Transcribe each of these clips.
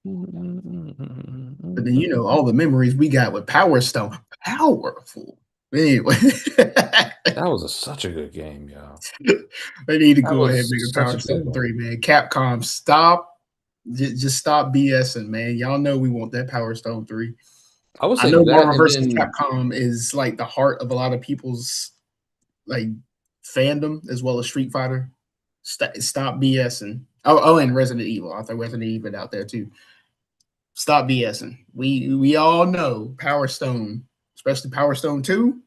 But then all the memories we got with Power Stone, powerful. Anyway, That was such a good game, yo. they need to That go ahead and was make a such Power a good Stone 3, game. man. Capcom, stop. Just stop BSing, man. Y'all know we want that Power Stone 3. I would I say know that, Marvel and versus then Capcom is like the heart of a lot of people's like fandom as well as Street Fighter. Stop BSing. Oh, and Resident Evil. I'll throw Resident Evil out there too. Stop BSing. We all know Power Stone, especially Power Stone 2,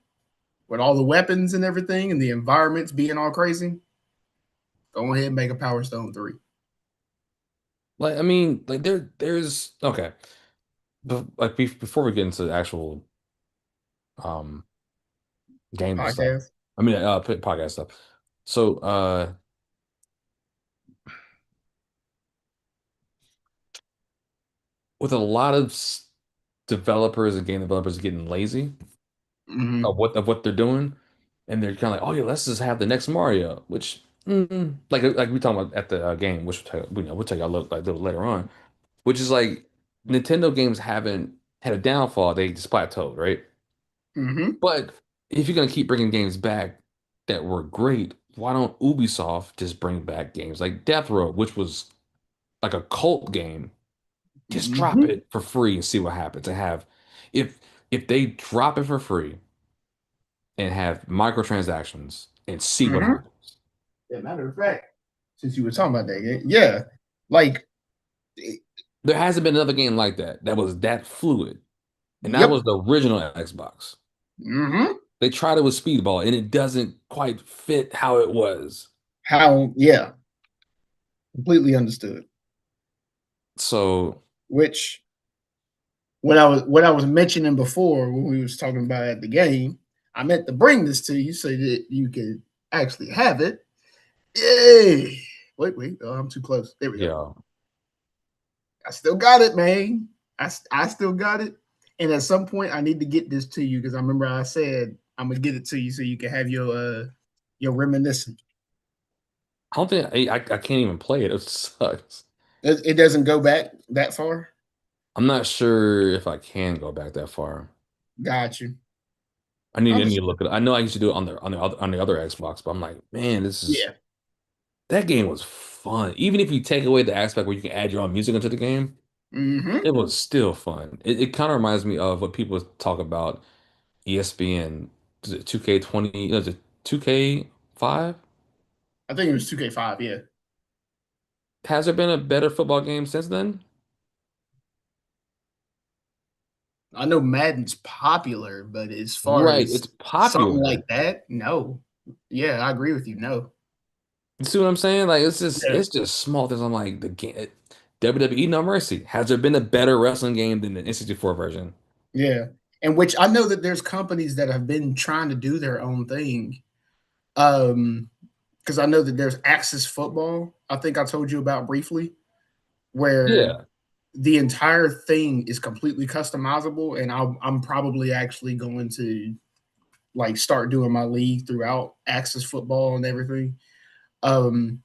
with all the weapons and everything and the environments being all crazy. Go ahead and make a Power Stone 3. like I mean, like there's okay. But like before we get into the actual um games and stuff. Podcast. I mean, podcast stuff. So, with a lot of developers and game developers getting lazy Mm-hmm. of what they're doing, and they're kind of like, oh yeah, let's just have the next Mario, which like we talking about at the game, which we'll tell you a little later on, which is like Nintendo games haven't had a downfall; they just plateaued, right? Mm-hmm. But if you're gonna keep bringing games back that were great, why don't Ubisoft just bring back games like Death Row, which was like a cult game? Just drop Mm-hmm. it for free and see what happens. And have if if they drop it for free and have microtransactions and see what Mm-hmm. happens. Yeah, matter of fact, since you were talking about that game, yeah, like, There hasn't been another game like that that was that fluid. And that was yep. the original Xbox. Mm-hmm. They tried it with Speedball and it doesn't quite fit how it was. How, yeah, completely understood. So Which what I was mentioning before when we was talking about at the game, I meant to bring this to you so that you could actually have it. Yay! Wait. Oh, I'm too close. There we go. yeah. I still got it, man. I still got it. And at some point, I need to get this to you because I remember I said I'm gonna get it to you so you can have your reminiscence. I don't think I can't even play it. It sucks. It doesn't go back that far. I'm not sure if I can go back that far. Got you. I need to Understood. look at it. I know I used to do it on on the other Xbox, but I'm like, man, this is Yeah. that game was fun. Even if you take away the aspect where you can add your own music into the game, Mm-hmm. it was still fun. It kind of reminds me of what people talk about ESPN. Is it 2K20? Is it 2K5? I think it was 2K5. Yeah. Has there been a better football game since then? I know Madden's popular, but as far Right, as it's something popular. like that, no. Yeah, I agree with you. No. You see what I'm saying? Like Yeah. it's just small things. I'm like the game WWE No Mercy. Has there been a better wrestling game than the N64 version? Yeah. And which I know that there's companies that have been trying to do their own thing. Because I know that there's Axis Football. I think I told you about briefly, where Yeah. the entire thing is completely customizable, and I'm probably actually going to like start doing my league throughout Axis Football and everything. Um,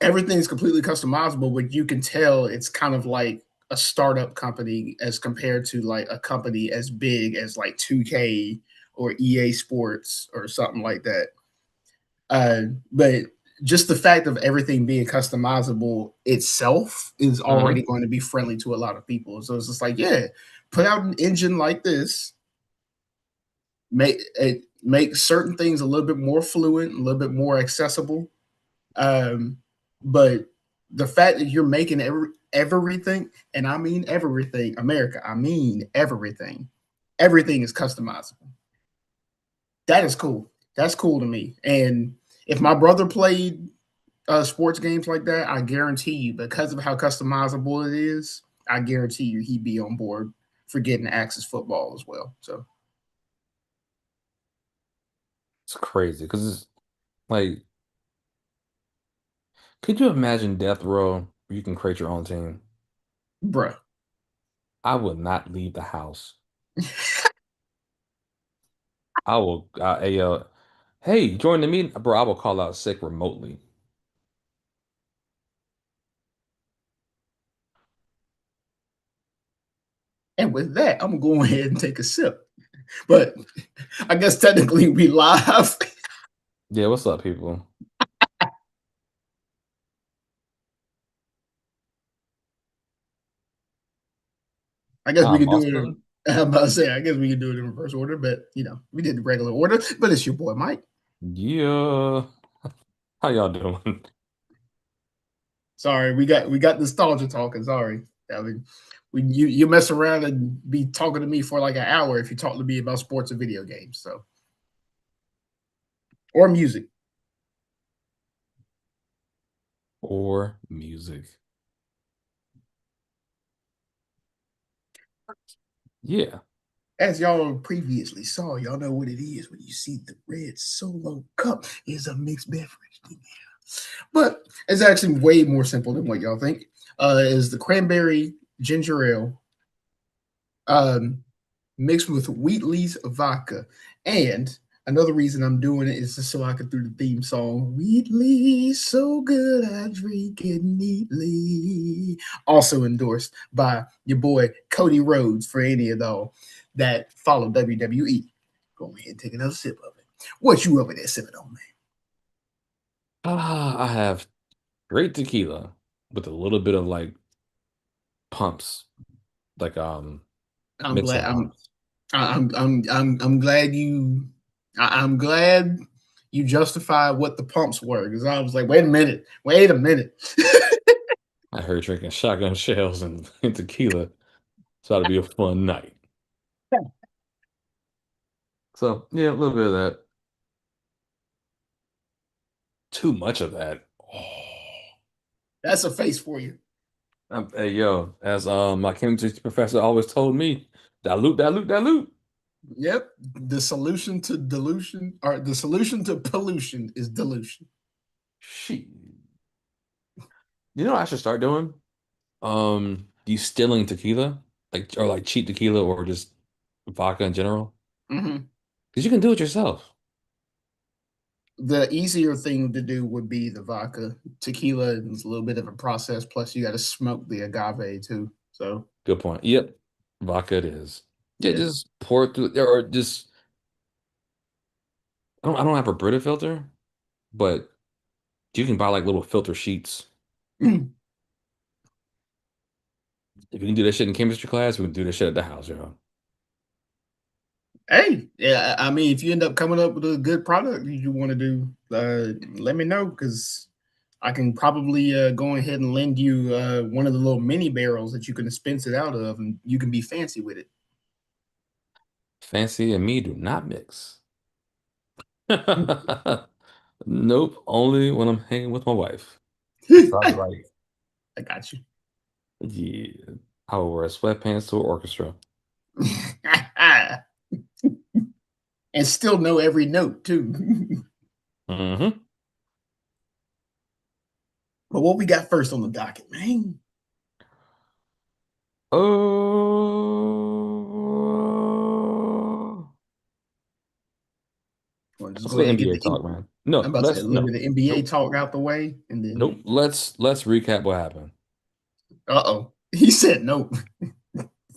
Everything's completely customizable, but you can tell it's kind of like a startup company as compared to like a company as big as like 2K or EA Sports or something like that. But just the fact of everything being customizable itself is already Hmm. going to be friendly to a lot of people. So it's just like, yeah, put out an engine like this, make certain things a little bit more fluent, a little bit more accessible. But the fact that you're making everything, and I mean everything, America, I mean everything is customizable. That is cool. That's cool to me. And if my brother played sports games like that, I guarantee you, because of how customizable it is, I guarantee you he'd be on board for getting Axis football as well. So, It's crazy because it's like, could you imagine Death Row where you can create your own team? bruh. I would not leave the house. I will, hey, join the meeting, bro. I will call out sick remotely. And with that, I'm gonna go ahead and take a sip. But I guess technically we live. Yeah, what's up, people? I guess we I'm could do it. Austin. I'm about to say, I guess we could do it in reverse order, but we did the regular order. But it's your boy Mike. Yeah. How y'all doing? Sorry, we got nostalgia talking. Sorry, I mean, you mess around and be talking to me for like an hour if you talk to me about sports or video games, so or music. Or music. Yeah. As y'all previously saw, y'all know what it is when you see the red solo cup is a mixed beverage. But it's actually way more simple than what y'all think. Is the cranberry ginger ale um, mixed with Wheatley's vodka. And another reason I'm doing it is just so I can do the theme song. Wheatley, so good I drink it neatly. Also endorsed by your boy Cody Rhodes for any of y'all that follow WWE. Go ahead and take another sip of it. What you over there sipping on, man? I have great tequila with a little bit of like pumps, like I'm mix glad. of pumps. I'm glad you. I'm glad you justify what the pumps were because I was like, wait a minute. I heard drinking shotgun shells and tequila. So that'll be a fun night. So yeah, a little bit of that. Too much of that. Oh. That's a face for you. Hey yo, as my chemistry professor always told me, dilute, dilute, dilute. Yep. The solution to dilution or the solution to pollution is dilution. Shit. You know what I should start doing? Distilling tequila, like or like cheap tequila or just vodka in general. Mhm. Because you can do it yourself. The easier thing to do would be the vodka. Tequila is a little bit of a process. Plus, you got to smoke the agave too. So, Good point. Yep. Vodka it is. Yeah, yeah. just pour it through or just I don't have a Brita filter, but you can buy like little filter sheets. If you can do that shit in chemistry class, we can do that shit at the house, you know. Hey, yeah, I mean, if you end up coming up with a good product you want to do, let me know because I can probably go ahead and lend you one of the little mini barrels that you can dispense it out of, and you can be fancy with Fancy and me do not mix. Nope, only when I'm hanging with my wife. So I'll be it. like, I got you. yeah, I will wear sweatpants to an orchestra. And still know every note too. Hmm. But what we got first on the docket, man? Oh, Well, just let's go go ahead and get NBA the. talk, man. I'm No, about to say a let's little no, bit of NBA nope, talk out the way, and nope. then Let's recap what happened. he said nope.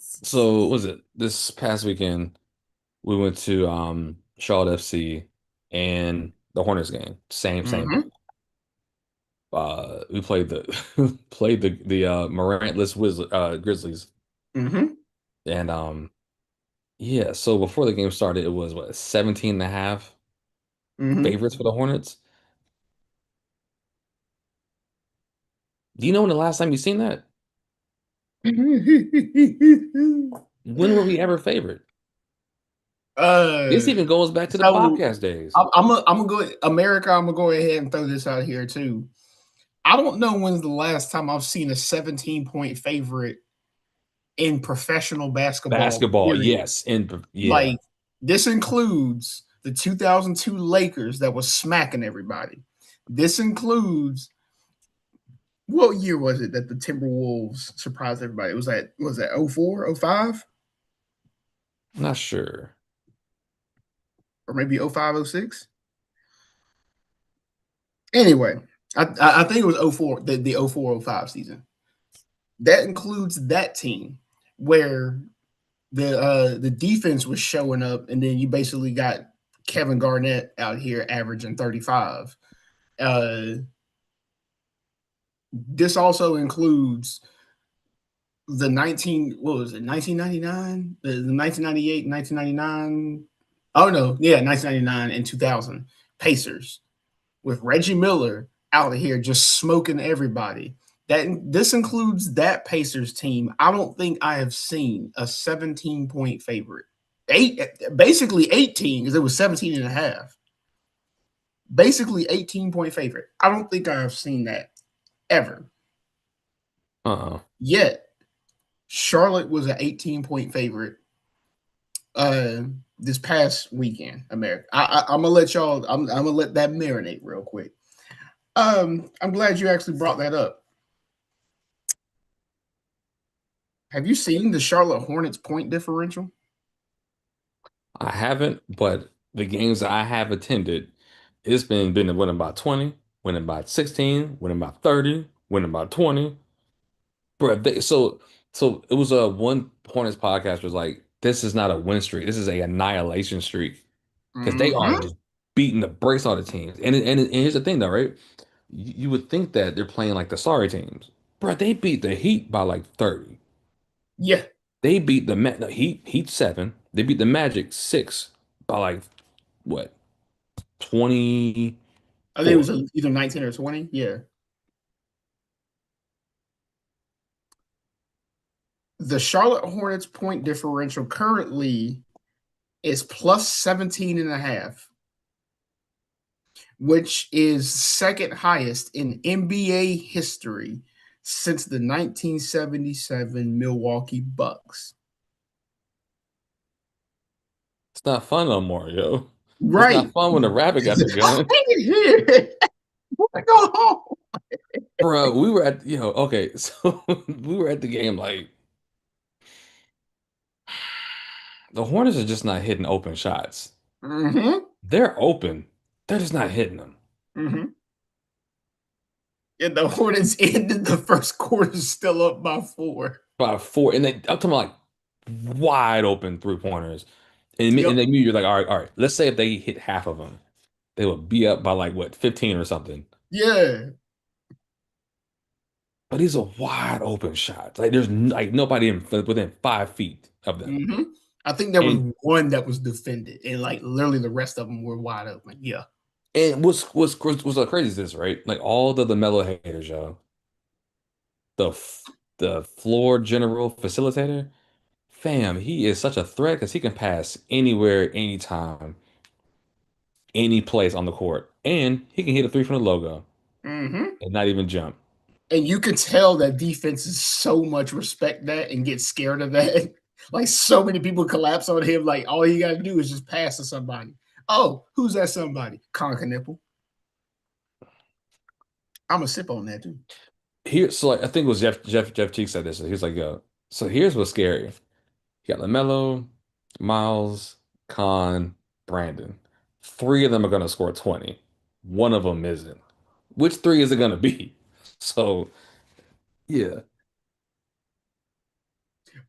So, what was it this past weekend? We went to Charlotte FC and the Hornets game. Same day. Mm-hmm. We played the played the Morantless Grizzlies. Mm-hmm. And yeah, so before the game started, it was what 17 and a half Mm-hmm. favorites for the Hornets. Do you know when the last time you seen that? When were we ever favored? This uh, even goes back to the so Bobcats days. I'm gonna go America. I'm gonna go ahead and throw this out here too. I don't know when's the last time I've seen a 17-point favorite in professional basketball. Basketball, Period. yes, and yeah, Like this includes the 2002 Lakers that was smacking everybody. This includes what year was it that the Timberwolves surprised everybody? It was that 04, 05, I'm not sure. or maybe 05, 06? Anyway, I think it was 04, the 04, 05 season. That includes that team where The defense was showing up, and then you basically got Kevin Garnett out here averaging 35. Uh, this also includes the 19 what was it 1999 the 1998 1999 oh no yeah 1999 and 2000 Pacers with Reggie Miller out here just smoking everybody. That this includes that Pacers team. I don't think I have seen a 17-point favorite. Eight basically 18 because it was 17 and a half. Basically 18-point favorite. I don't think I have seen that ever. Uh-uh. Yet Charlotte was an 18-point favorite uh this past weekend, America. I'm gonna let y'all. I'm gonna let that marinate real quick. I'm glad you actually brought that up. Have you seen the Charlotte Hornets point differential? I haven't, but the games that I have attended, it's been winning by 20, winning by 16, winning by 30, winning by 20. Bro, so it was a one Hornets podcast was like, this is not a win streak. This is a annihilation streak. Because they are Mm-hmm. just beating the brakes on the teams. And here's the thing though, right? You would think that they're playing like the sorry teams. Bro, they beat the Heat by like 30. Yeah, They beat no, Heat 7. They beat the Magic 6 by like what? I think it was 24. either 19 or 20. Yeah, the Charlotte Hornets point differential currently is plus 17 and a half, which is second highest in NBA history since the 1977 Milwaukee Bucks. It's not fun no more, yo. It's not Right. fun when the rabbit got the gun. Here. Go home. Bro, okay, so we were at the game like the Hornets are just not hitting open shots. Mm-hmm. They're open. They're just not hitting them. Mm-hmm. And the Hornets ended the first quarter still up by 4. By four, and I'm talking about like wide open three pointers. And Yep. then you're like, all right. Let's say if they hit half of them, they would be up by like what, 15 or something. Yeah. But these are wide open shots. Like like nobody within 5 feet of them. Mm-hmm. I think there was And one that was defended, and like literally the rest of them were wide open. Yeah. and what's so crazy is this, right? Like all the LaMelo haters, yo. The the floor general facilitator, fam, he is such a threat because he can pass anywhere, anytime, any place on the court, and he can hit a three from the logo Mm-hmm. and not even jump. And you could tell that defenses so much respect that and get scared of that. Like so many people collapse on him. Like all you got to do is just pass to somebody. Oh, who's that somebody? Conker Nipple. I'm gonna sip on that too. Here, so like, I think it was Jeff Teague said this. He was like, "Yo, so here's what's scary. You got LaMelo, Miles, Con, Brandon. Three of them are gonna score 20. One of them isn't. Which three is it gonna be?" So yeah,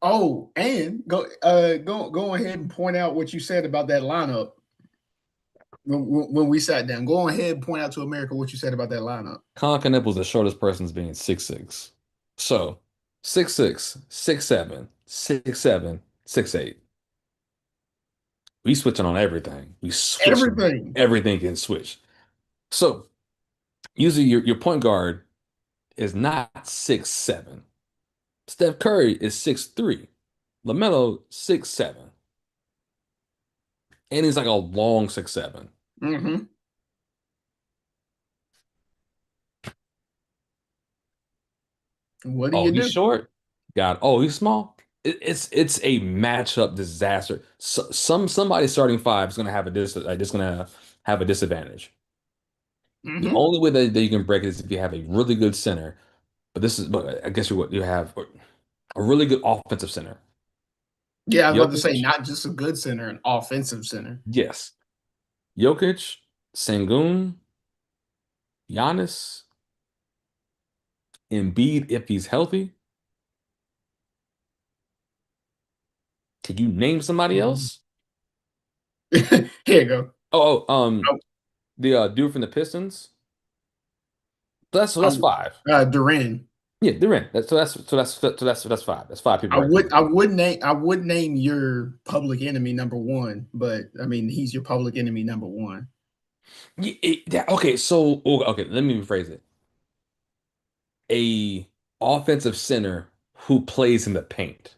Oh, and go ahead and point out what you said about that lineup when we sat down. Go ahead and point out to America what you said about that lineup. Con Knuckles, the shortest person's being 6'6". So 6'6", 6'7", 6'7", 6'8". We switching on everything. We switching. Everything. Everything can switch. So usually your point guard is not 6'7". Steph Curry is 6'3". LaMelo 6'7". And he's like a long 6'7". Mm-hmm. What do Oh, you he's do? short. God, oh, he's small. It's a matchup disaster. Somebody starting five is gonna have a just gonna have a disadvantage. The Mm-hmm. only way that you can break it is if you have a really good center. But I guess you have a really good offensive center. Yeah, I was about to say Jokic, not just a good center, an offensive center. yes. Jokic, Sengun, Giannis, Embiid if he's healthy. Can you name somebody Mhm. else? Here you go. Oh, Oh, the dude from the Pistons. So that's oh, five. Duran. Yeah, they're in. So that's five. That's five people I right there. would I would name I would name your public enemy number one, but I mean he's your public enemy number one. Okay, okay, let me rephrase it. A offensive center who plays in the paint.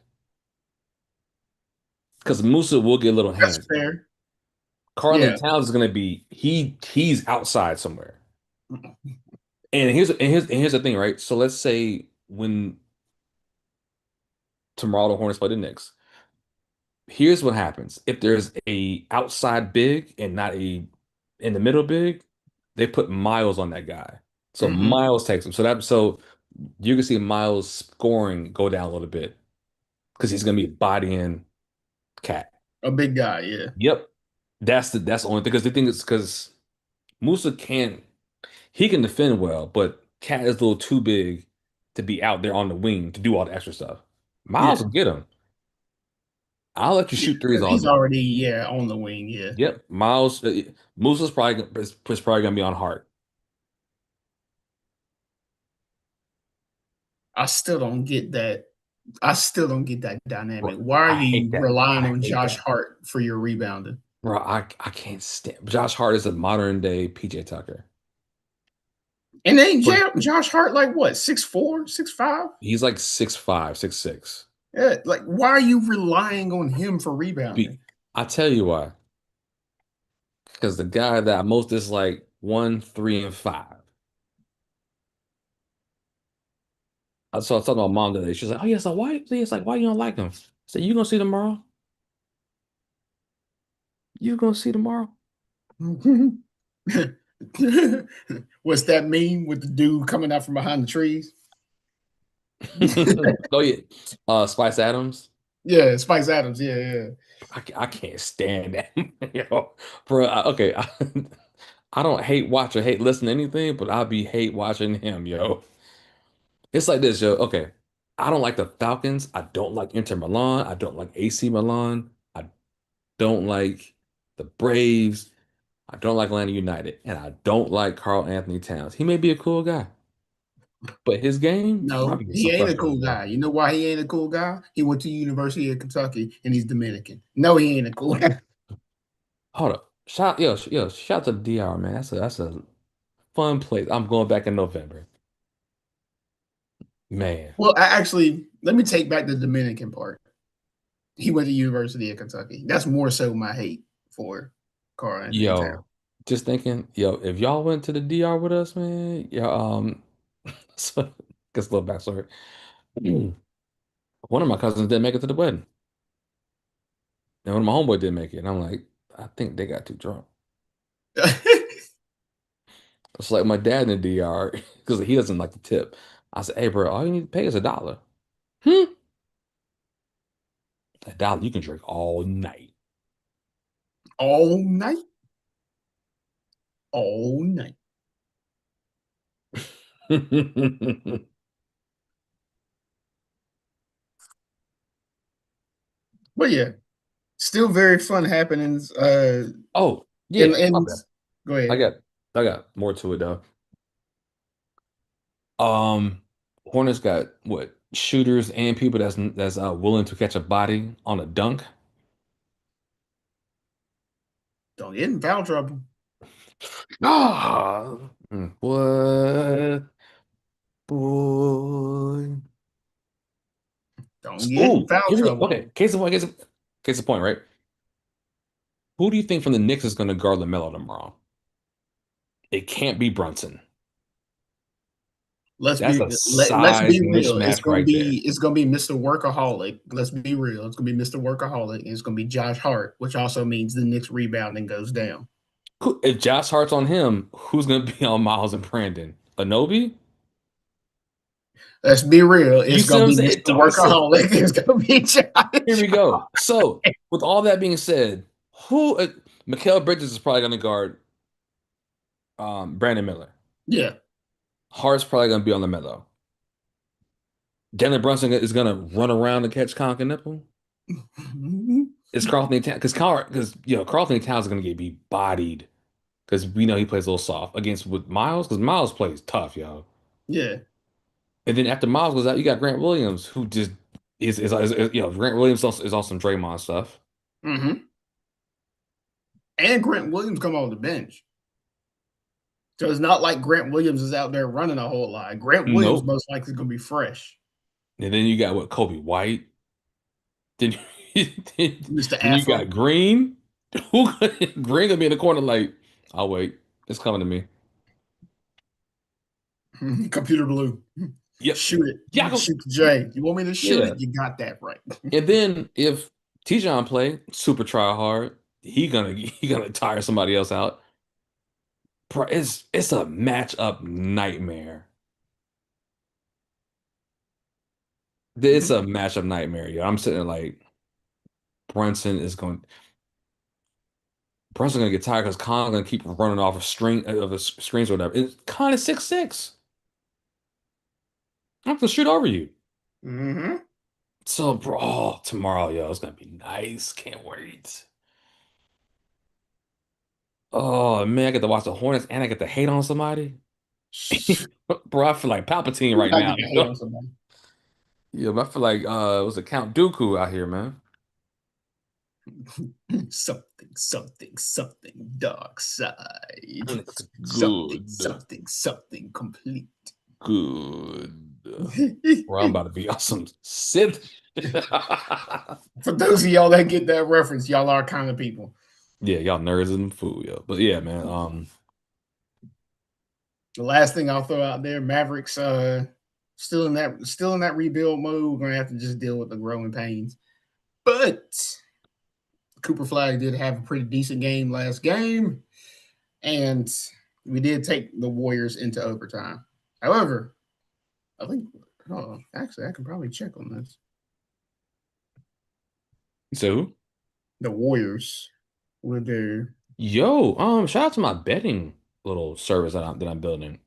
Because Musa will get a little That's handsy. fair. Karl Yeah. Towns is gonna be he's outside somewhere. And here's the thing, right? So let's say when tomorrow the Hornets play the Knicks, here's what happens. If there's a outside big and not a in the middle big, they put Miles on that guy. So Mm-mm. Miles takes him. So you can see Miles scoring go down a little bit because he's gonna be bodying Cat. A big guy, yeah. Yep. That's the only thing because the thing is because Musa can't he can defend well, but Cat is a little too big to be out there on the wing to do all the extra stuff. Miles Yeah. will get him. I'll let you Yeah. shoot threes 'Cause all he's day. already, yeah, on the wing, yeah. Yep, Miles. Musa's probably gonna be on Hart. I still don't get that. I still don't get that dynamic. Bro, Why are I you hate that. relying I on hate Josh that. Hart for your rebounding? Bro, I can't stand. Josh Hart is a modern day PJ Tucker. And then But Josh Hart, like what, 6'4", 6'5"? he's like 6'5", 6'6". Yeah, like why are you relying on him for Be rebounding? I tell you why. Because the guy that I most dislike, 1, 3, and 5. So I was talking to my mom today. She's like, "Oh yeah, so why?" It's like, "Why you don't like him?" I said, "You gonna see tomorrow. You gonna see tomorrow." What's that meme with the dude coming out from behind the trees? Oh yeah, Spice Adams. Yeah, Spice Adams. Yeah, yeah. I can't stand that, yo, bro. Okay, I don't hate watch or hate listen to anything, but I'll be hate watching him, yo. It's like this, yo. Okay, I don't like the Falcons. I don't like Inter Milan. I don't like AC Milan. I don't like the Braves. I don't like Atlanta United, and I don't like Carl Anthony Towns. He may be a cool guy, but his game, bro, I No, be getting he so ain't a frustrated, cool bro. guy. You know why he ain't a cool guy? He went to University of Kentucky and he's Dominican. No, he ain't a cool guy. Hold up, shout out to the DR, man. That's a fun place. I'm going back in November, man. Well, actually, let me take back the Dominican part. He went to University of Kentucky. That's more so my hate for Carl Anthony Towns. Yo, just thinking, yo, if y'all went to the DR with us, man, yeah, so just a little backstory. One of my cousins didn't make it to the wedding, and one of my homeboy didn't make it. And I'm like, I think they got too drunk. It's like my dad in the DR because he doesn't like the tip. I said, hey, bro, all you need to pay is $1. Hmm? $1, you can drink all night. All night, all night. But yeah, still very fun happenings. Oh, And yeah, my bad. go I ahead. got I got more to it though. Um, Hornets got what shooters and people that's willing to catch a body on a dunk. Don't get in foul trouble. Ah, what boy? Don't get in Oh, foul here we go. trouble. Okay, case of point, right? Who do you think from the Knicks is going to guard LaMelo tomorrow? It can't be Brunson. That's a Let's size be real. mismatch right there. It's gonna be Mr. Workaholic. Let's be real. It's gonna be Mr. Workaholic, and it's gonna be Josh Hart, which also means the Knicks rebounding goes down. If Josh Hart's on him, who's going to be on Miles and Brandon? Anobi? Let's be real. You It's see gonna what I'm be saying? Mr. So Workaholic. It's gonna be here Josh. we go. So with all that being said, who Mikal Bridges is probably going to guard Brandon Miller. Yeah, Hart's probably going to be on the mellow. Jalen Brunson is going to run around and catch Conk and Nipple. It's Carlton Town because Carlton Towns is gonna get be bodied because we know he plays a little soft against with Miles because Miles plays tough, yo. Yeah. And then after Miles goes out, you got Grant Williams who just Grant Williams is on some Draymond stuff. Hmm. And Grant Williams come off the bench. So it's not like Grant Williams is out there running a whole lot. Grant Williams Nope. most likely going to be fresh. And then you got what Kobe White. Then then Mr. you Afro. got Green. Who Green gonna be in the corner like, I'll wait. It's coming to me. Computer blue. Yep. Shoot it. You Yeah, can shoot the J. You want me to shoot yeah. it? You got that right. And then if T-John play super try hard, he gonna tire somebody else out. Bro, it's a matchup nightmare. It's a matchup nightmare. Yo. I'm sitting there like Brunson is going. Brunson gonna get tired because Khan's gonna keep running off a string of the screens or whatever. It's Khan is 6'6". I'm gonna shoot over you. Mm-hmm. So, bro, tomorrow, yo, it's gonna be nice. Can't wait. Oh man, I get to watch the Hornets and I get to hate on somebody. Bro, I feel like Palpatine right I now. get to hate on somebody. Yeah, but I feel like it was a Count Dooku out here, man. Something, dark side. It's good, Something complete. good. Bro, I'm about to be on some Sith. For those of y'all that get that reference, y'all are kind of people. Yeah, y'all nerds and fool, yo. But yeah, man. The last thing I'll throw out there, Mavericks still in that rebuild mode. We're gonna have to just deal with the growing pains. But Cooper Flag did have a pretty decent game last game, and we did take the Warriors into overtime. However, I think actually I can probably check on this. So The Warriors with their yo, shout out to my betting little service that I'm building.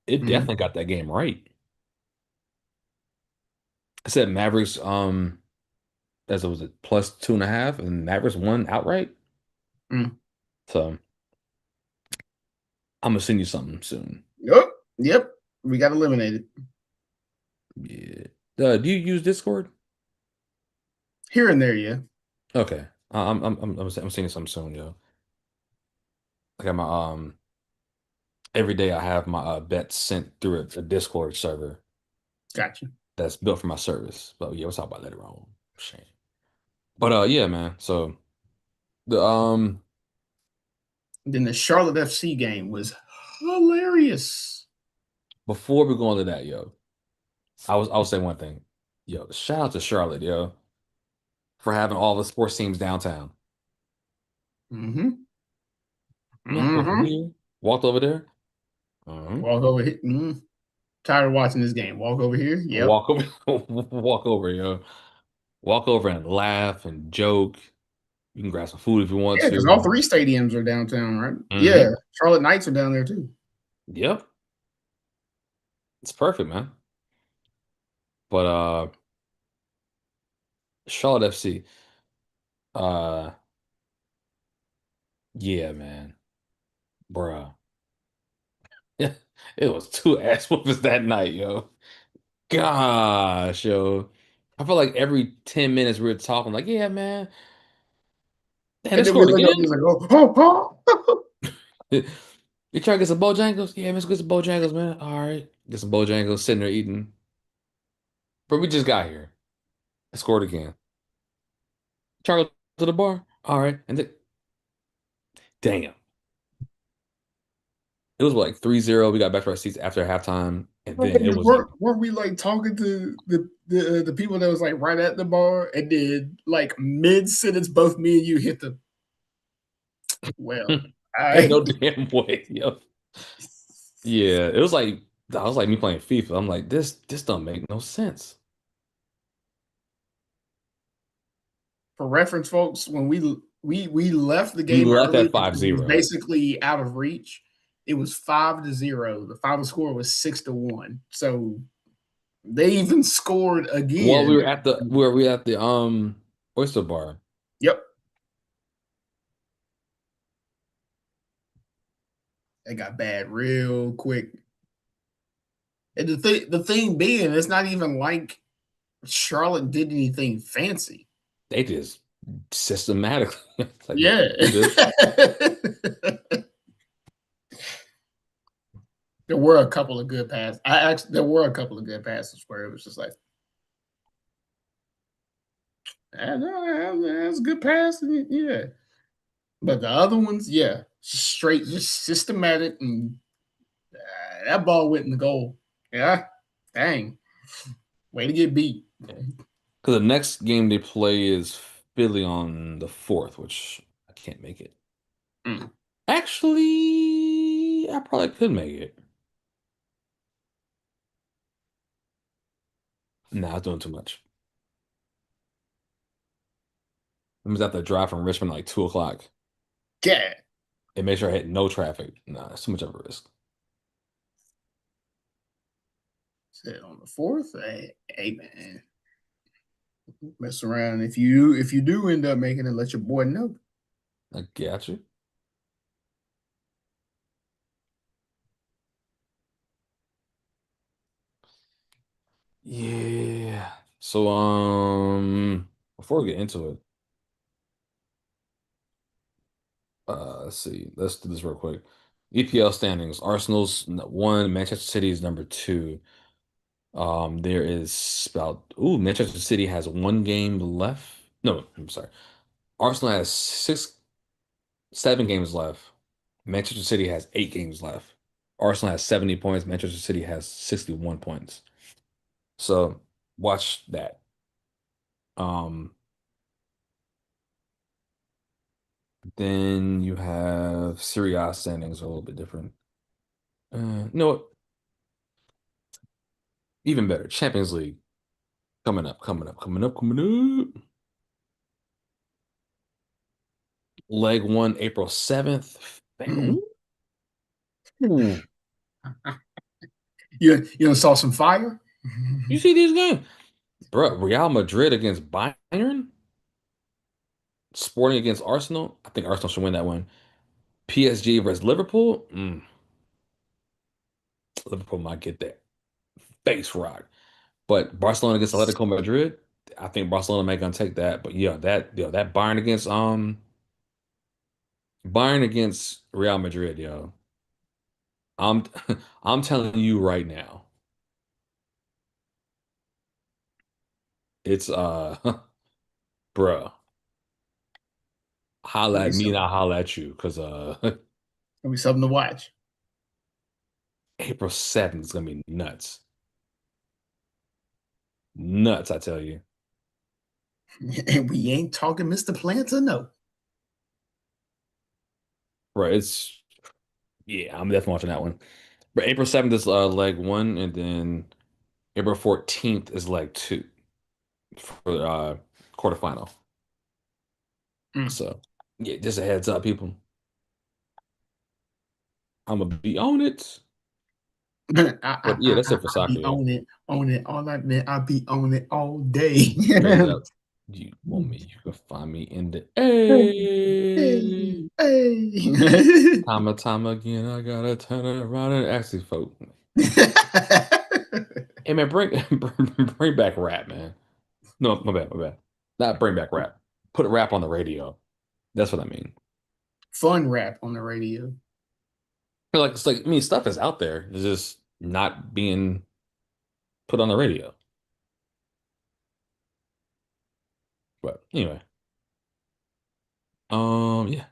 It definitely got that game right. I said Mavericks, as it was it plus 2.5, and Mavericks won outright. mm. So I'm gonna send you something soon. Yep, we got eliminated Yeah. Do you use Discord? here and there. Yeah, Okay. I'm sending you something soon, yo. I got my every day I have my bets sent through a Discord server gotcha. that's built for my service. But yeah, we'll talk about that later on. Shame. But yeah, man. So the Then the Charlotte FC game was hilarious. before we go into that, yo, I'll say one thing. Yo, shout out to Charlotte, yo, for having all the sports teams downtown. Mm-hmm. Man, over Mm-hmm. here, walked over there. Uh-huh. Walk over here. Tired of watching this game. Walk over here. Yep. Walk over, walk over, yo. Walk over and laugh and joke. You can grab some food if you want Yeah, because all to. three stadiums are downtown, right? Yeah. Hmm. Charlotte Knights are down there too. Yep, it's perfect, man. But Charlotte FC, uh, yeah, man, bruh. Yeah, it was two ass whoopers that night, yo. Gosh, yo. I feel like every 10 minutes we were talking, like, yeah, man. Damn, they And then we scored look up again. and like, oh. You trying to get some Bojangles? Yeah, let's get some Bojangles, man. All right. Get some Bojangles, sitting there eating. But we just got here. I scored again. Trying to go to the bar. All right. And then, damn. It was like 3-0. We got back to our seats after halftime. And then it was like, weren't we like talking to the people that was like right at the bar, and then like mid sentence, both me and you hit the well. ain't I no damn way, yo. Yeah, it was like, I was like me playing FIFA. I'm like, this don't make no sense. For reference, folks, when we left the We game left early at because it was 5-0. basically out of reach. It was 5-0. The final score was 6-1. So they even scored Well, again. we were at the Oyster Bar. Yep, it got bad real quick. And the thing being, it's not even like Charlotte did anything fancy. They just systematically like, yeah, Yeah. do this. There were a couple of good passes. There were a couple of good passes where it was just like, no, that's a good pass. Yeah. But the other ones, yeah, straight, just systematic, and that ball went in the goal. Yeah, dang, way to get beat. Because the next game they play is Philly on the 4th, which I can't make it. Mm. Actually, I probably could make it. Nah, I was doing too much. I was have to drive from Richmond at like 2 o'clock Yeah, and make sure I hit no traffic. Nah, it's too much of a risk. said on the fourth. Hey man, mess around. If you do end up making it, let your boy know. I got you. Yeah. So, before we get into it, let's see. Let's do this real quick. EPL standings. Arsenal's one, Manchester City's number two. There is about Manchester City has one game left. No, I'm sorry. Arsenal has 7 games left. Manchester City has 8 games left. Arsenal has 70 points. Manchester City has 61 points. So watch that. Um, then you have Serie A standings are a little bit different. No, what? Even better. Champions League coming up, coming up, coming up, coming up. Leg one, April 7th. Mm. Ooh. You saw some fire. You see these games? Bro, Real Madrid against Bayern, Sporting against Arsenal. I think Arsenal should win that one. PSG versus Liverpool. Liverpool might get that face rock. But Barcelona against Atletico Madrid, I think Barcelona may gonna take that. But yeah, that Bayern against Real Madrid, yo. I'm I'm telling you right now, it's bruh, holla Gonna be at me and something. I'll holla at you because Gonna be something to watch. April 7th is gonna be nuts. Nuts, I tell you. And we ain't talking Mr. Planta, no. Right, it's yeah, I'm definitely watching that one. But April 7th is leg one, and then April 14th is leg two for quarterfinal. Mm. So yeah, just a heads up, people. I'm gonna be on it. But yeah, that's it for I soccer, be yeah. on it all night, man. I be on it all day. Straight up. You want me, you can find me in the Hey, A. hey. Time and time again, I gotta turn around and ask these folks. Hey man, bring back rap, man. No, my bad, my bad. Not bring back rap. Put rap on the radio. That's what I mean. Fun rap on the radio. Like it's like I mean, stuff is out there. It's just not being put on the radio. But anyway, yeah.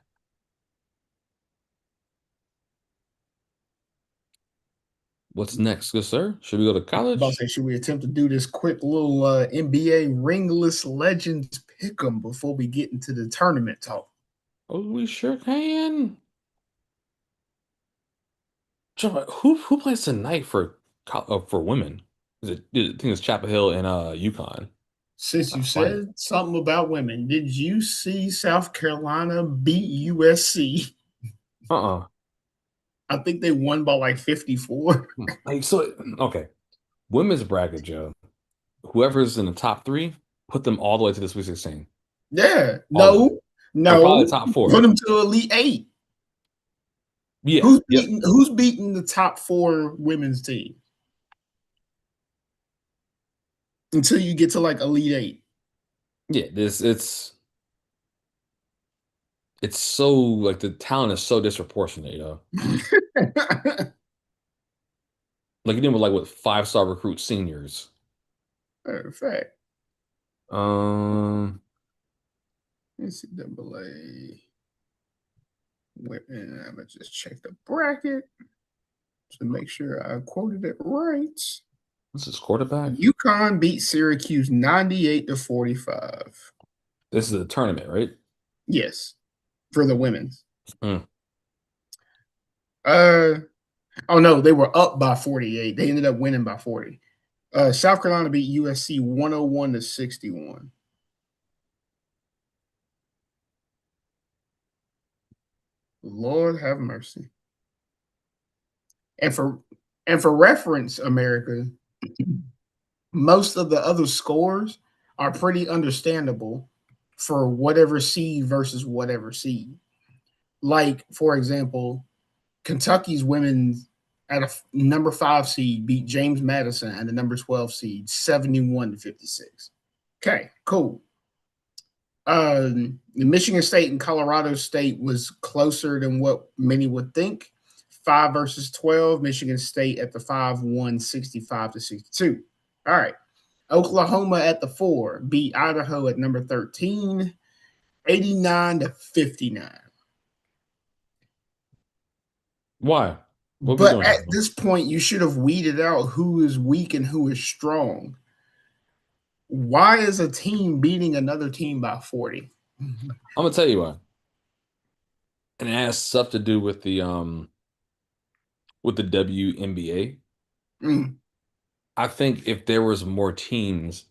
What's next, good sir? Should we go to About to college? say, should we attempt to do this quick little NBA ringless legends pick 'em before we get into the tournament talk? Oh, we sure can. John, who plays tonight for women? I think it's Chapel Hill and UConn. Since you Final. said something about women, did you see South Carolina beat USC? Uh-uh. I think they won by like 54. Like so okay. Women's bracket, Joe. Whoever's in the top three, put them all the way to the Sweet 16. Yeah. All of them. No. Or probably No. top Put four. them to Elite Eight. Yeah. Who's Yep. beating? Who's beating the top four women's team until you get to like Elite Eight? Yeah. It's so like the talent is so disproportionate, Like you did with like what 5-star recruit seniors. Matter of fact, Um, NCAA women. I'm gonna just check the bracket to make sure I quoted it right. this is quarterback. UConn beat Syracuse 98-45. This is a tournament, right? Yes, for the women's. Mm. Uh oh no, they were up by 48. They ended up winning by 40. South Carolina beat USC 101-61. Lord have mercy. And for reference, America, most of the other scores are pretty understandable for whatever seed versus whatever seed. Like, for example, Kentucky's women at a number 5 seed beat James Madison at the number 12 seed 71-56. Okay, cool. Michigan State and Colorado State was closer than what many would think. 5 versus 12. Michigan State at the 5 won 65-62. All right. Oklahoma at the 4 beat Idaho at number 13, 89-59. Why? What we But doing at here? this point, you should have weeded out who is weak and who is strong. Why is a team beating another team by 40? I'm gonna tell you why. And it has stuff to do with the WNBA. Mm. I think if there was more teams,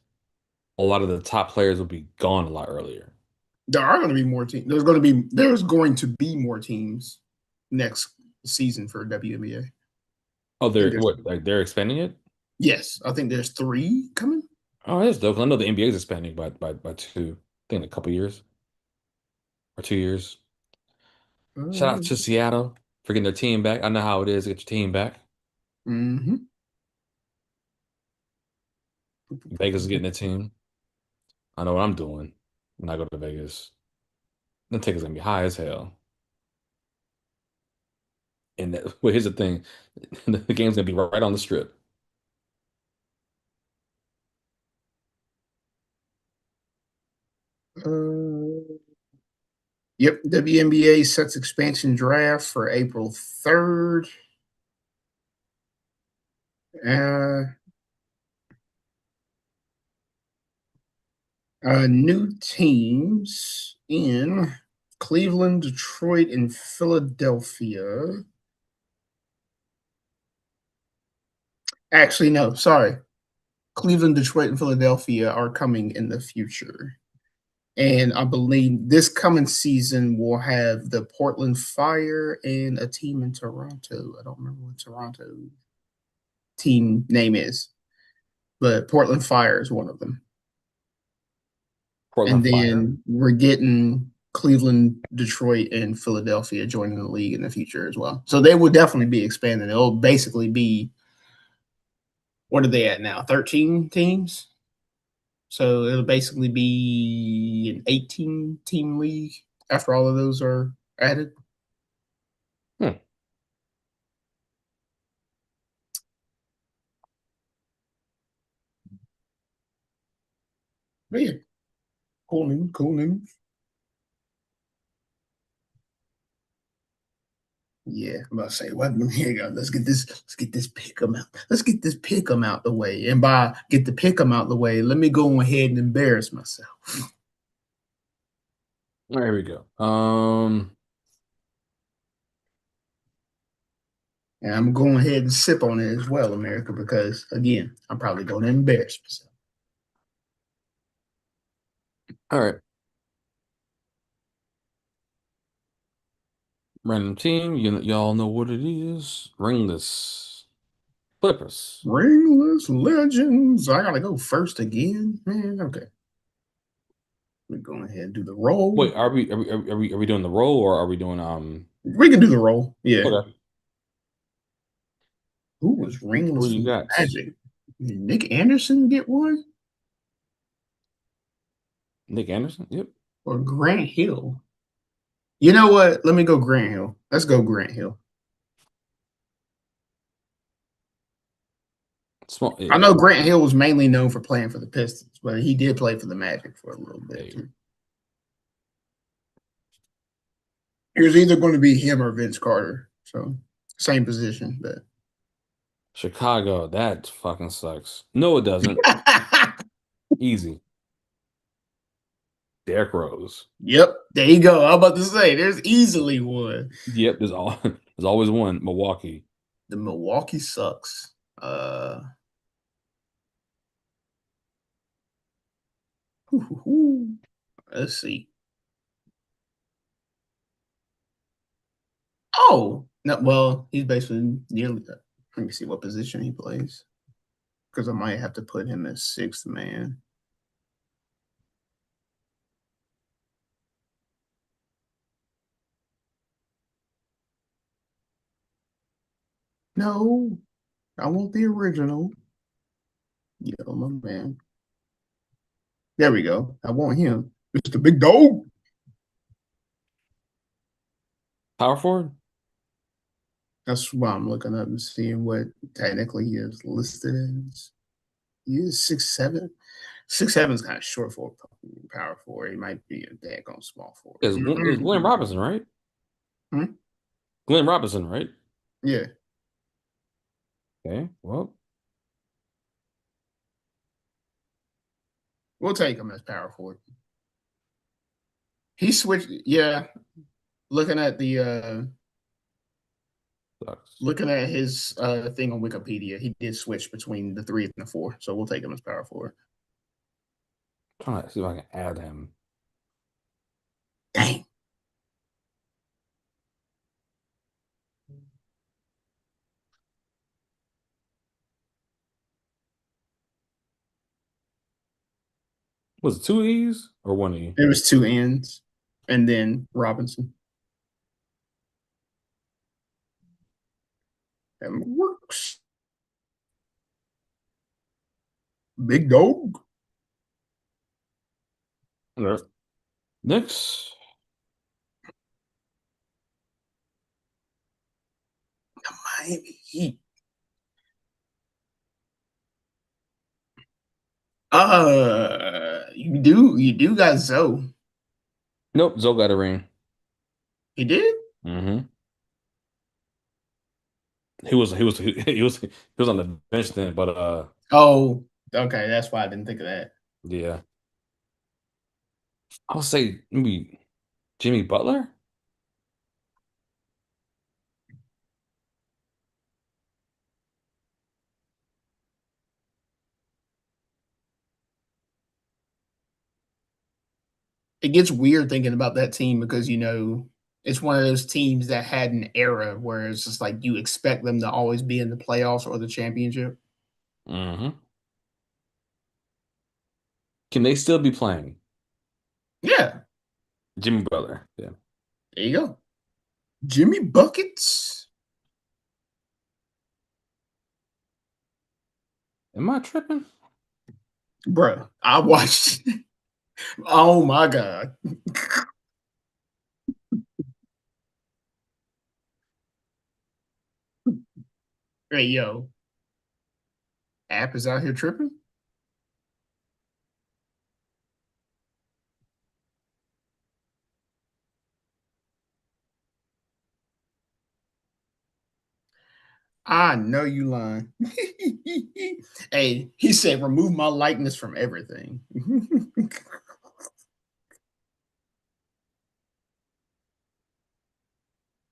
a lot of the top players would be gone a lot earlier. There are going to be more teams. There's going to be more teams next season for WNBA. Oh, I think they're there's what? Like they're expanding it? yes, I think there's 3 coming. Oh, that's dope. 'Cause I know the NBA is expanding by two. I think in a couple years or 2 years. Shout out Uh, to Seattle for getting their team back. I know how it is to get your team back. mm-hmm. Vegas is getting a team. I know what I'm doing when I go to Vegas. The ticket's gonna be high as hell. And well, here's the thing: the game's gonna be right on the strip. Yep, WNBA sets expansion draft for April 3rd. Uh, New teams in Cleveland, Detroit, and Philadelphia. Actually, no, sorry. Cleveland, Detroit, and Philadelphia are coming in the future. And I believe this coming season will have the Portland Fire and a team in Toronto. I don't remember what Toronto team name is, but Portland Fire is one of them. And Portland Fire. then we're getting Cleveland, Detroit, and Philadelphia joining the league in the future as well. So they will definitely be expanding. It'll basically be what are they at now? 13 teams. So it'll basically be an 18 team league after all of those are added. Hmm. But yeah, cool news, cool news. Yeah, I'm about to say, what? Here you go. Let's get this pick 'em out. Let's get this pick 'em out the way. And by get the pick 'em out the way, let me go ahead and embarrass myself. There we go. And I'm going ahead and sip on it as well, America, because again, I'm probably going to embarrass myself. All right. Random team. Y'all know what it is. Ringless Clippers. Ringless legends. I gotta go first again, man. Okay. We're going ahead and do the roll. Wait, are we doing the roll or are we doing We can do the roll. Yeah. okay. Who was Who ringless you from the got? Magic? Did Nick Anderson get one? Nick Anderson? Yep. Or Grant Hill? You know what? Let me go Grant Hill. Let's go Grant Hill. Small I yeah. know Grant Hill was mainly known for playing for the Pistons, but he did play for the Magic for a little bit Hey, too. It was either going to be him or Vince Carter. So same position, but Chicago, that fucking sucks. No, it doesn't. Easy. Derrick Rose. yep, there you go. I'm about to say there's easily one. Yep, there's all there's always one. Milwaukee. The Milwaukee sucks. Let's see. Oh, no, well, he's basically nearly. Let me see what position he plays because I might have to put him as sixth man. No, I want the original. Yo, my man. There we go. I want him. It's the big dog. Power forward? That's why I'm looking up and seeing what technically he is listed as. He is 6'7". 6'7" is kind of short for a power forward. He might be a daggone small forward. It was Glenn Robinson, right? Hmm? Glenn Robinson, right? Yeah, Okay. Well, we'll take him as power forward. He switched. Yeah, looking at the sucks. looking at his thing on Wikipedia, he did switch between the 3 and the 4. So we'll take him as power forward. Trying to see if I can add him. Dang. Was it two E's or one E? It was 2 ends, and then Robinson. That works. Big dog. Okay. Next. Miami Heat. You do got Zoe. Nope, Zoe got a ring. He did? Mm-hmm. He was on the bench then, but Oh, okay. That's why I didn't think of that. yeah. I would say maybe Jimmy Butler. It gets weird thinking about that team because it's one of those teams that had an era where it's just like you expect them to always be in the playoffs or the championship. Mm-hmm. Can they still be playing? Yeah, Jimmy Butler. Yeah. there you go. Jimmy Buckets. Am I tripping? Bruh, I watched. Oh my God. Hey, yo, App is out here tripping. I know you lying. Hey, he said, remove my likeness from everything.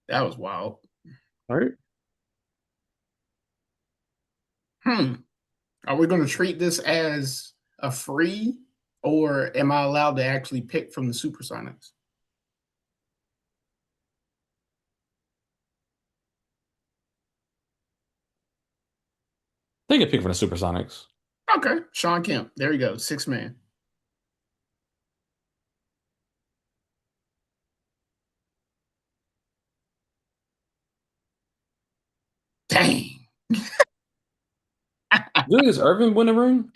That was wild. All right. Hmm. Are we going to treat this as a free, or am I allowed to actually pick from the Supersonics? They can pick from the Supersonics. Okay, Sean Kemp. There you go, six man. Dang. Julius Irvin win a ring?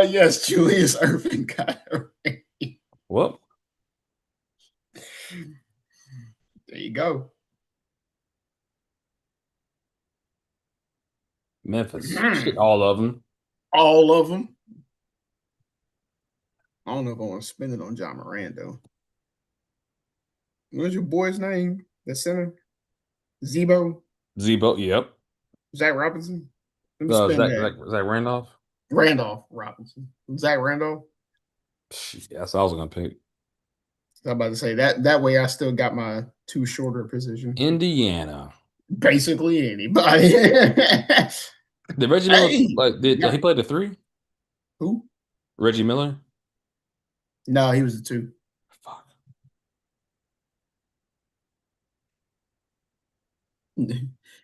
Yes, Julius Irvin got a ring. Well, There you go. Memphis. Shit, Mhm. all of them. All of them. I don't know if I want to spend it on John Moran though. What's your boy's name? The center? Zebo? Zebo, yep. Zach Robinson? Let me spend that. Zach Randolph? Randolph Robinson. Zach Randolph. Shit, that's what I was gonna pick. I'm about to say that way I still got my two shorter position. Indiana. Basically anybody. Did Reggie Miller Hey, did yeah. he play the three? Who? Reggie Miller? No, he was the two. Fuck.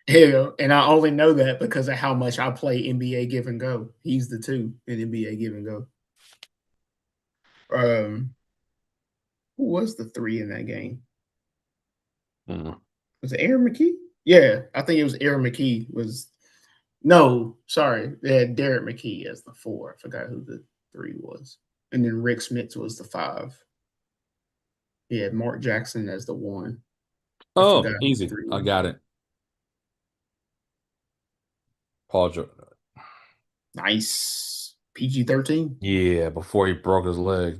Hell, and I only know that because of how much I play NBA Give and Go. He's the two in NBA Give and Go. Who was the three in that game? Mm. Was it Aaron McKee? Yeah, I think it was Aaron McKee. Was no, sorry, they had Derek McKee as the four. I forgot who the three was, and then Rick Smith was the five. He had Mark Jackson as the one. I forgot Oh, who the easy. three I was. got it. Paul George. Nice. PG-13. Yeah, before he broke his leg.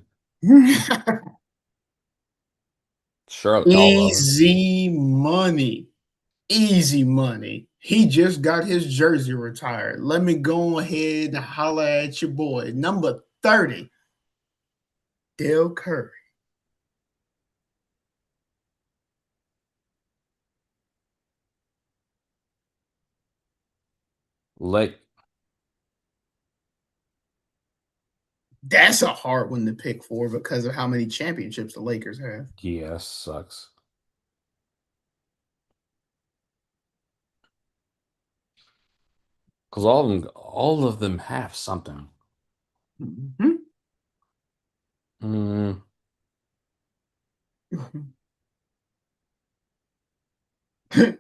Charlotte, all of them. Easy money. Easy money. He just got his jersey retired. Let me go ahead and holler at your boy. Number 30, Dale Curry. Lake. That's a hard one to pick for because of how many championships the Lakers have. Yeah, that sucks. Because all of them have something. Mhm. Mm,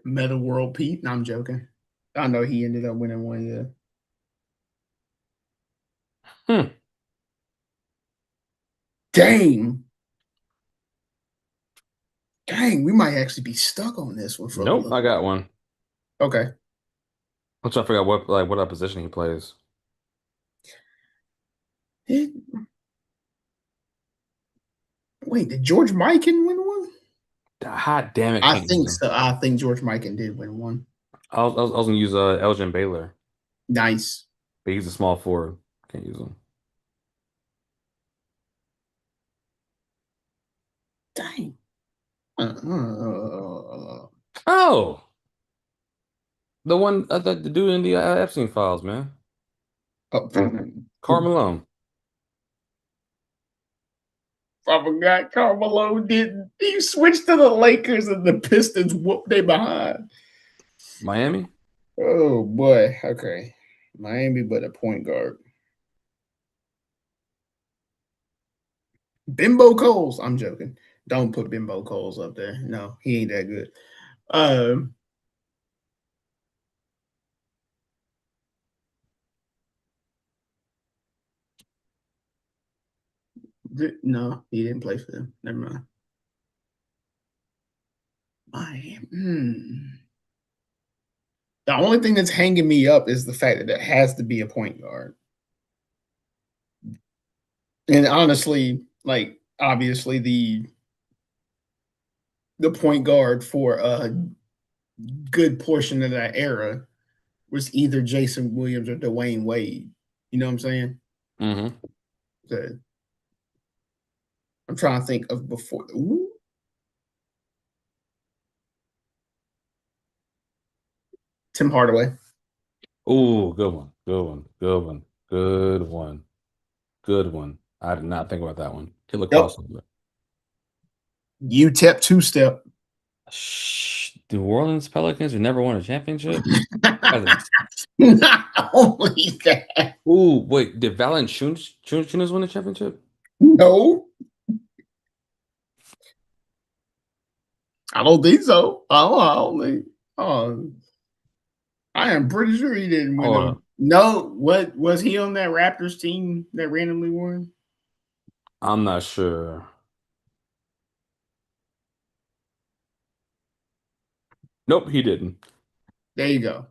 Meta World Pete. No, I'm joking. I know he ended up winning one. Yeah. hmm. Dang. Dang, we might actually be stuck on this one for a Nope, little I got while. one. Okay. I'm trying to figure out what position he plays. Wait, did George Mikan win one? Hot damn it, I can't use think him. so. I think George Mikan did win one. I was gonna use Elgin Baylor, Nice. but he's a small forward. Can't use him. Dang. Oh, the one the dude in the Epstein files, man. Oh, Karl Malone, I forgot Carmelo didn't. He switched to the Lakers and the Pistons whooped they behind. Miami. Oh boy. Okay. Miami, but a point guard. Bimbo Coles. I'm joking. Don't put Bimbo Coles up there. No, he ain't that good. Um, no, he didn't play for them. Never mind. Miami. The only thing that's hanging me up is the fact that it has to be a point guard. And honestly, like obviously the point guard for a good portion of that era was either Jason Williams or Dwayne Wade. You know what I'm saying? Mm-hmm. So I'm trying to think of before. Ooh, Tim Hardaway. Ooh, good one. Good one. Good one. Good one. Good one. I did not think about that one. Killer Yep. crossover. UTEP two step. Shh. The New Orleans Pelicans who never won a championship? Guys, Not only that. ooh, wait, did Valanciunas win the championship? No, I don't think so. I don't think. Oh, I am pretty sure he didn't win Hold them. up. No, what was he on that Raptors team that randomly won? I'm not sure. Nope, he didn't. There you go.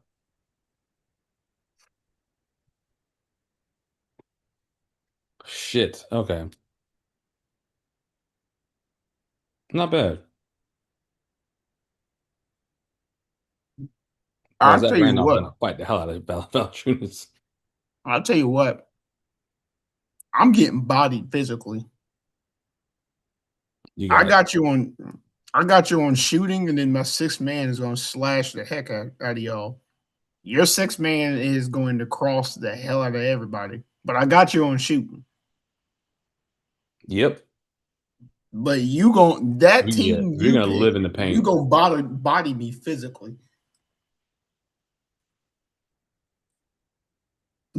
Shit. Okay. Not bad. Oh, I'll Zach tell you Randolph's what. gonna fight the hell out of Valanciunas. I'll tell you what. I'm getting bodied physically. You I got got you on. I got you on shooting, and then my sixth man is going to slash the heck out of y'all. Your sixth man is going to cross the hell out of everybody. But I got you on shooting. Yep. But you going that Yeah, team you're you gonna live pick, in the you paint. gonna body me physically.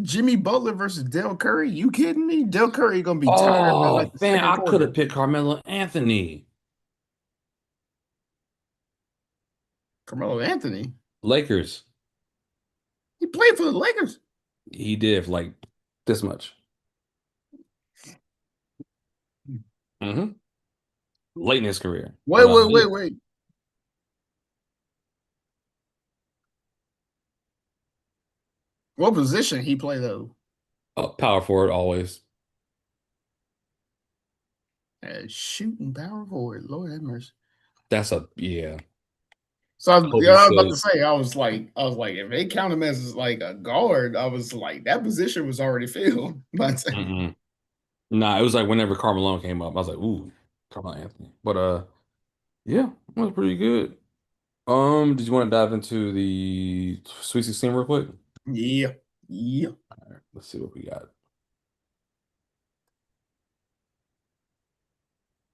Jimmy Butler versus Dell Curry. You kidding me? Dell Curry gonna be tired by like Oh the man, second I could quarter. have picked Carmelo Anthony. Carmelo Anthony. Lakers. He played for the Lakers. He did for like this much. hmm Late in his career. Wait, But wait, yeah. wait, wait. What position he play though? Power forward always. Shooting power forward. Lord have mercy. That's a yeah. So I hope yeah, he I was about to said. say, I was like, if they count him as like a guard, I was like, that position was already filled. But Mm-mm. Nah, it was like whenever Carmelo came up, I was like, ooh, Carmelo Anthony. But yeah, that was pretty good. Did you want to dive into the Sweet 16 real quick? yeah, yeah. All right, let's see what we got.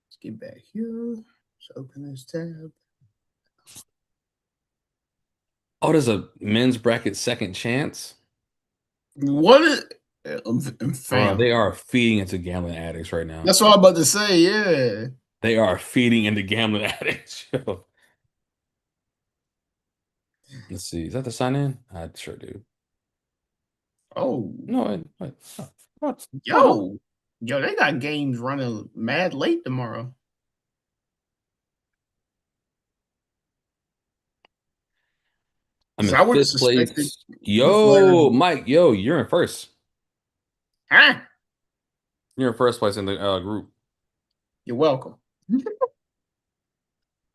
Let's get back here. Let's open this tab. Oh, there's a men's bracket second chance. What is Bro, fam? they are feeding into gambling addicts right now. That's what I'm about to say. Yeah. They are feeding into gambling addicts. Yo. Let's see. Is that the sign in? I sure do. Oh, No, wait. What, huh? yo, yo, they got games running mad late tomorrow. I'm Because in I would have fifth suspected place. the Flares. Yo, Mike, yo, you're in first. Huh? You're in first place in the group. You're welcome.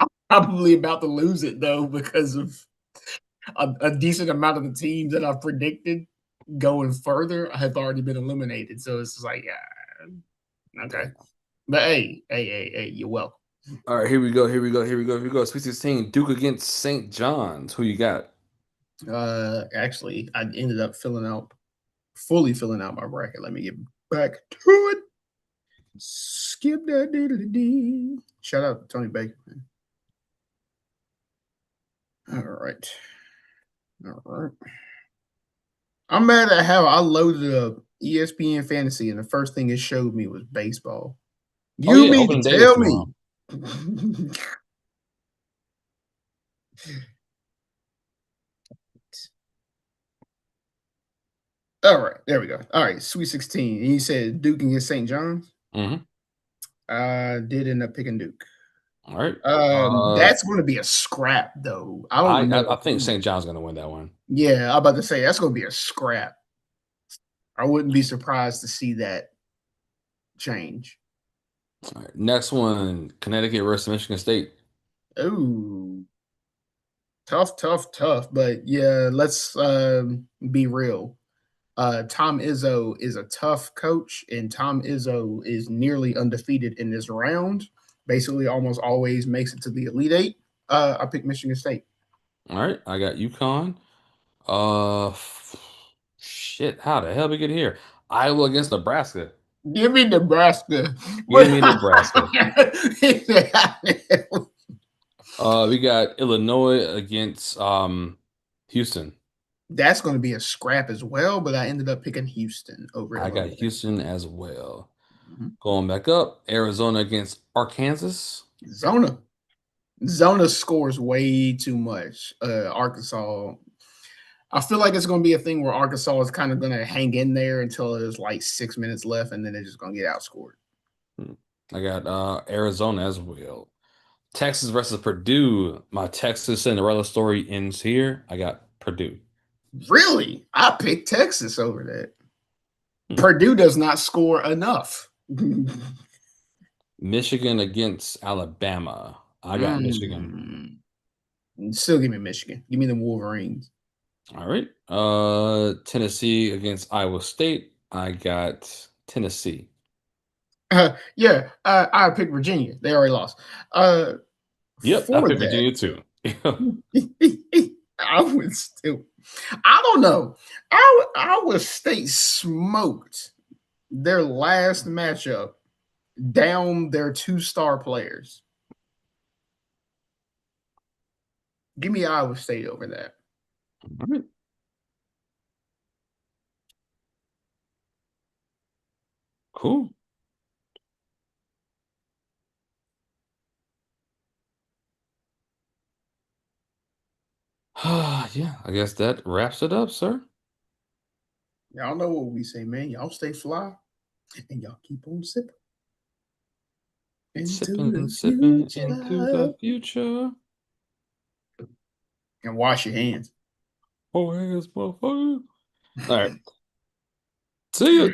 I'm probably about to lose it though because of a decent amount of the teams that I've predicted going further have already been eliminated. So it's just like, yeah, okay. Damn. But hey, you're welcome. All right, here we go. Here we go. Here we go. Here we go. Sweet 16, Duke against St. John's. Who you got? Actually, I ended up fully filling out my bracket. Let me get back to it. Skip that diddly dee. Shout out to Tony Baker. Man. All right. All right. I'm mad at how I loaded up ESPN Fantasy and the first thing it showed me was baseball. Oh You yeah, mean opening to day is tell tomorrow. me? All right, there we go. All right, Sweet 16. And you said Duke against St. John's. hmm I did end up picking Duke. All right. That's going to be a scrap, though. I I, don't I I know think who. St. John's gonna win that one. Yeah, I'm about to say that's going to be a scrap. I wouldn't be surprised to see that change. All right. Next one, Connecticut versus Michigan State. Ooh, tough. But yeah, let's be real. Tom Izzo is a tough coach, and Tom Izzo is nearly undefeated in this round. Basically, almost always makes it to the Elite Eight. I picked Michigan State. All right, I got UConn. Shit, how the hell we get here? Iowa against Nebraska. Give me Nebraska. Give me Nebraska. We got Illinois against Houston. That's going to be a scrap as well, but I ended up picking Houston over I got Illinois. Houston as well. Mhm. Going back up, Arizona against Arkansas. Zona scores way too much. Arkansas. I feel like it's going to be a thing where Arkansas is kind of going to hang in there until there's like 6 minutes left, and then they're just going to get outscored. I got Arizona as well. Texas versus Purdue. My Texas Cinderella story ends here. I got Purdue. Really? I picked Texas over that. Hmm. Purdue does not score enough. Michigan against Alabama. I got Michigan. Still give me Michigan. Give me the Wolverines. All right. Tennessee against Iowa State. I got Tennessee. Yeah, I picked Virginia. They already lost. Yep, I For picked that, Virginia too. I would still. I don't know. Iowa State smoked their last matchup down their two-star players. Give me Iowa State over that. All right. Cool. Yeah, I guess that wraps it up, sir. Y'all know what we say, man. Y'all stay fly and y'all keep on sipping into Sipping, the sipping into future the future. and wash your hands. Oh, yes, motherfucker. All right. See you.